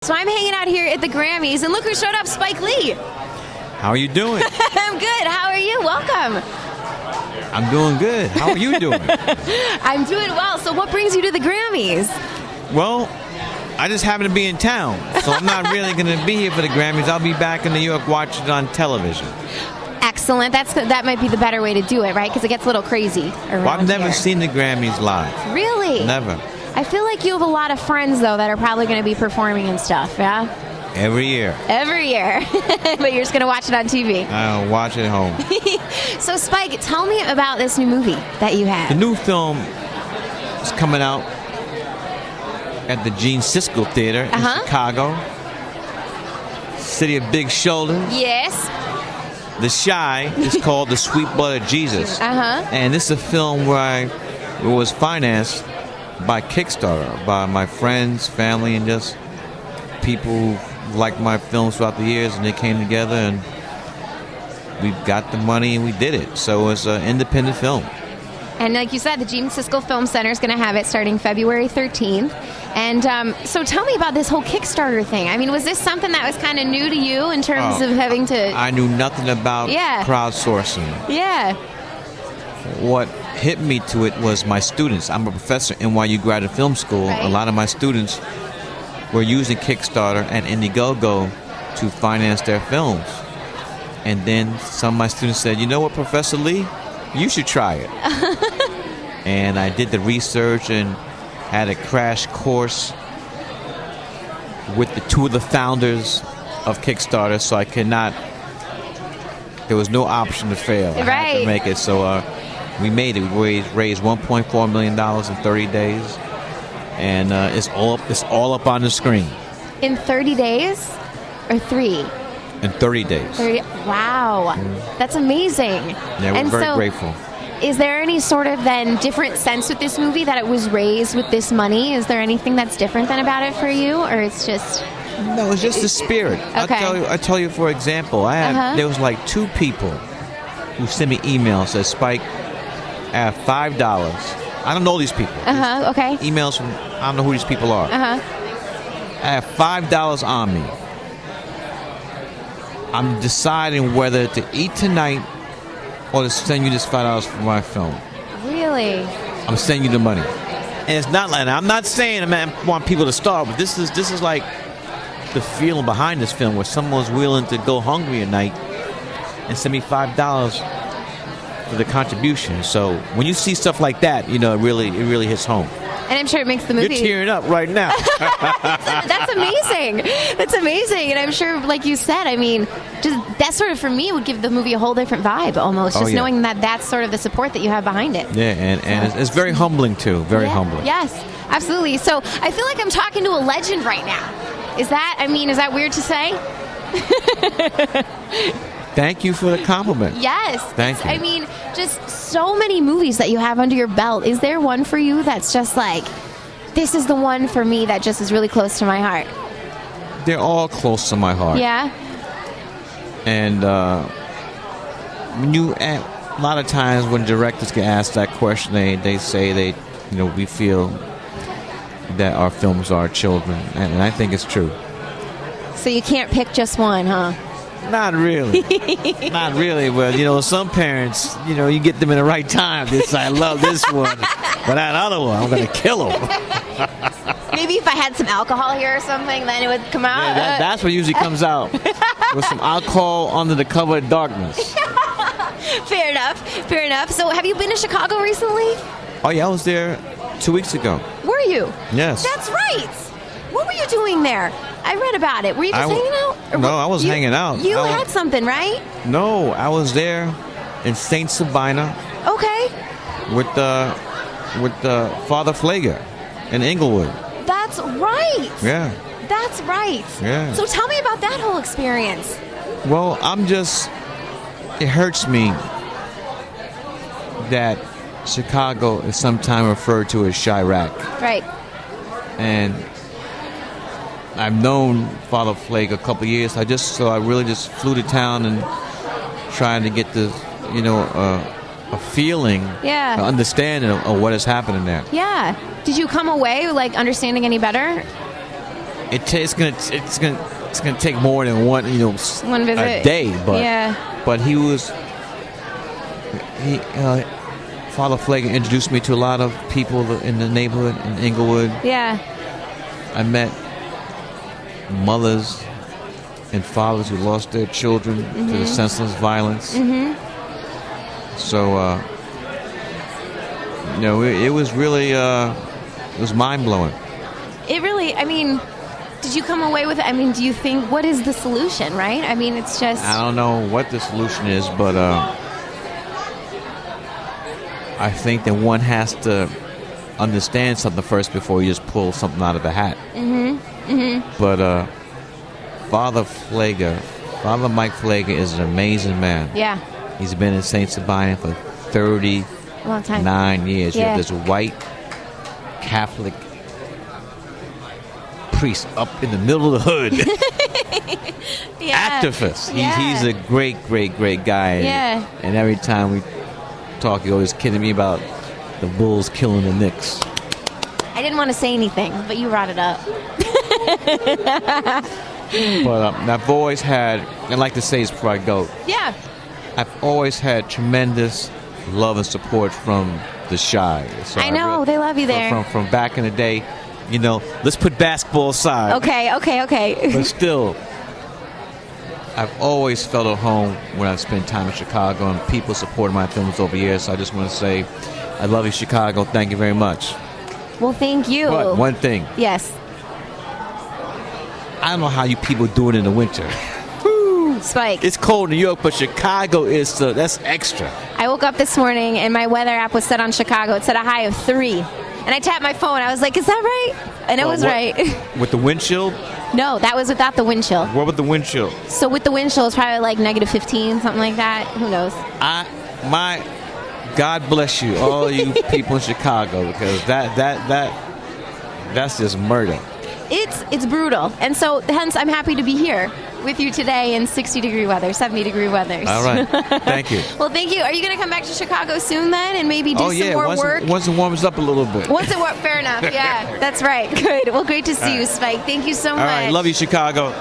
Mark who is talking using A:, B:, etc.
A: So I'm hanging out here at the Grammys, and look who showed up, Spike Lee.
B: How are you doing?
A: I'm good. How are you? Welcome.
B: I'm doing good. How are you doing?
A: I'm doing well. So what brings you to the Grammys?
B: Well, I just happen to be in town, so I'm not really going to be here for the Grammys. I'll be back in New York watching it on television.
A: Excellent. That might be the better way to do it, right? Because it gets a little crazy around
B: Well, I've never
A: here.
B: seen the Grammys live.
A: Really?
B: Never.
A: I feel like you have a lot of friends, though, that are probably going to be performing and stuff, yeah?
B: Every year.
A: Every year. But you're just going to watch it on TV.
B: I'll watch it at home.
A: So, Spike, tell me about this new movie that you have.
B: The new film is coming out at the Gene Siskel Theater in Chicago. City of Big Shoulders.
A: Yes.
B: The Shy is called The Sweet Blood of Jesus. And this is a film where it was financed by Kickstarter, by my friends, family, and just people who liked my films throughout the years, and they came together and we got the money and we did it. So it's an independent film.
A: And like you said, the Gene Siskel Film Center is going to have it starting February 13th. And so tell me about this whole Kickstarter thing. I mean, was this something that was kind of new to you in terms of having to...
B: I knew nothing about crowdsourcing.
A: Yeah.
B: What hit me to it was my students. I'm a professor at NYU Graduate Film School.
A: Right.
B: A lot of my students were using Kickstarter and Indiegogo to finance their films. And then some of my students said, you know what, Professor Lee? You should try it. And I did the research and had a crash course with the two of the founders of Kickstarter, so I cannot... There was no option to fail. I had to make it. So we made it. We raised $1.4 million in 30 days. And it's all up on the screen.
A: In 30 days? Or 3?
B: In 30 days.
A: 30. Wow. That's amazing.
B: Yeah, we're very grateful.
A: Is there any sort of then different sense with this movie that it was raised with this money? Is there anything that's different than about it for you? Or it's just...
B: No, it's just the spirit.
A: Okay.
B: I tell you, for example, there was like 2 people who sent me emails that said, Spike, I have $5. I don't know these people.
A: Okay.
B: Emails from, I don't know who these people are. I have $5 on me. I'm deciding whether to eat tonight or to send you this $5 for my film.
A: Really?
B: I'm sending you the money. And it's not like, I'm not saying I want people to starve, but this is like the feeling behind this film, where someone's willing to go hungry at night and send me $5 for the contribution. So when you see stuff like that, you know, it really hits home.
A: And I'm sure it makes the movie...
B: You're tearing up right now.
A: That's amazing. That's amazing. And I'm sure, like you said, I mean, just that sort of, for me, would give the movie a whole different vibe, almost. Just knowing that that's sort of the support that you have behind it.
B: Yeah, and it's very humbling, too. Very humbling.
A: Yes, absolutely. So I feel like I'm talking to a legend right now. Is that weird to say?
B: Thank you for the compliment.
A: Yes.
B: Thank you.
A: I mean, just so many movies that you have under your belt. Is there one for you that's just like, this is the one for me that just is really close to my heart?
B: They're all close to my heart.
A: Yeah.
B: And a lot of times when directors get asked that question, they say we feel that our films are children, and I think it's true.
A: So you can't pick just one, huh?
B: Not really. Not really. But, some parents, you get them in the right time. I love this one. But that other one, I'm going to kill them.
A: Maybe if I had some alcohol here or something, then it would come out.
B: Yeah, that's what usually comes out. With some alcohol under the cover of darkness.
A: Fair enough. So have you been to Chicago recently?
B: Oh, yeah, I was there 2 weeks ago.
A: Were you?
B: Yes.
A: That's right. What were you doing there? I read about it. Were you just hanging out?
B: No, I was hanging out.
A: You had something, right?
B: No, I was there in St. Sabina.
A: Okay.
B: With Father Flager in Inglewood.
A: That's right.
B: Yeah.
A: That's right.
B: Yeah.
A: So tell me about that whole experience.
B: Well, it hurts me that Chicago is sometimes referred to as Chirac.
A: Right.
B: And I've known Father Flake a couple of years. I really just flew to town and trying to get the, a feeling, an understanding of what is happening there.
A: Yeah. Did you come away like understanding any better?
B: it's gonna take more than one
A: One visit.
B: a day, but
A: Yeah.
B: but Father Flake introduced me to a lot of people in the neighborhood in Inglewood.
A: Yeah.
B: I met mothers and fathers who lost their children to the senseless violence. So, it was really it was mind blowing.
A: It really, I mean, did you come away with it? I mean, do you think, what is the solution, right? I mean, it's just...
B: I don't know what the solution is, but I think that one has to understand something first before you just pull something out of a hat. But Father Mike Flager is an amazing man.
A: Yeah.
B: He's been in St. Sabina for 39 years. You
A: Yeah.
B: have this white Catholic priest up in the middle of the hood.
A: Yeah.
B: Activist.
A: Yeah.
B: He's a great guy.
A: Yeah.
B: And every time we talk, he always kidding me about the Bulls killing the Knicks.
A: I didn't want to say anything, but you brought it up.
B: But I've always had, and I like to say this before I go,
A: Yeah.
B: I've always had tremendous love and support from the Chi. So
A: I know, they love you there.
B: From back in the day, let's put basketball aside.
A: Okay.
B: But still, I've always felt at home when I've spent time in Chicago, and people supported my films over the years. So I just want to say, I love you, Chicago. Thank you very much.
A: Well, thank you.
B: But one thing,
A: Yes.
B: I don't know how you people do it in the winter.
A: Spike.
B: It's cold in New York, but Chicago that's extra.
A: I woke up this morning and my weather app was set on Chicago. It said a high of 3. And I tapped my phone. I was like, is that right? And it was right.
B: With the wind chill?
A: No, that was without the wind chill.
B: What with the wind chill?
A: So with the wind chill, it's probably like negative 15, something like that. Who knows?
B: God bless you, all you people in Chicago, because that's just murder.
A: It's brutal. And so hence I'm happy to be here with you today in 60-degree weather, 70-degree weather.
B: All right. Thank you.
A: Well, thank you. Are you going to come back to Chicago soon then and maybe do some more work?
B: Once it warms up a little bit.
A: Fair enough. Yeah, that's right. Good. Well, great to see you, Spike. Thank you so much.
B: All right. Love you, Chicago.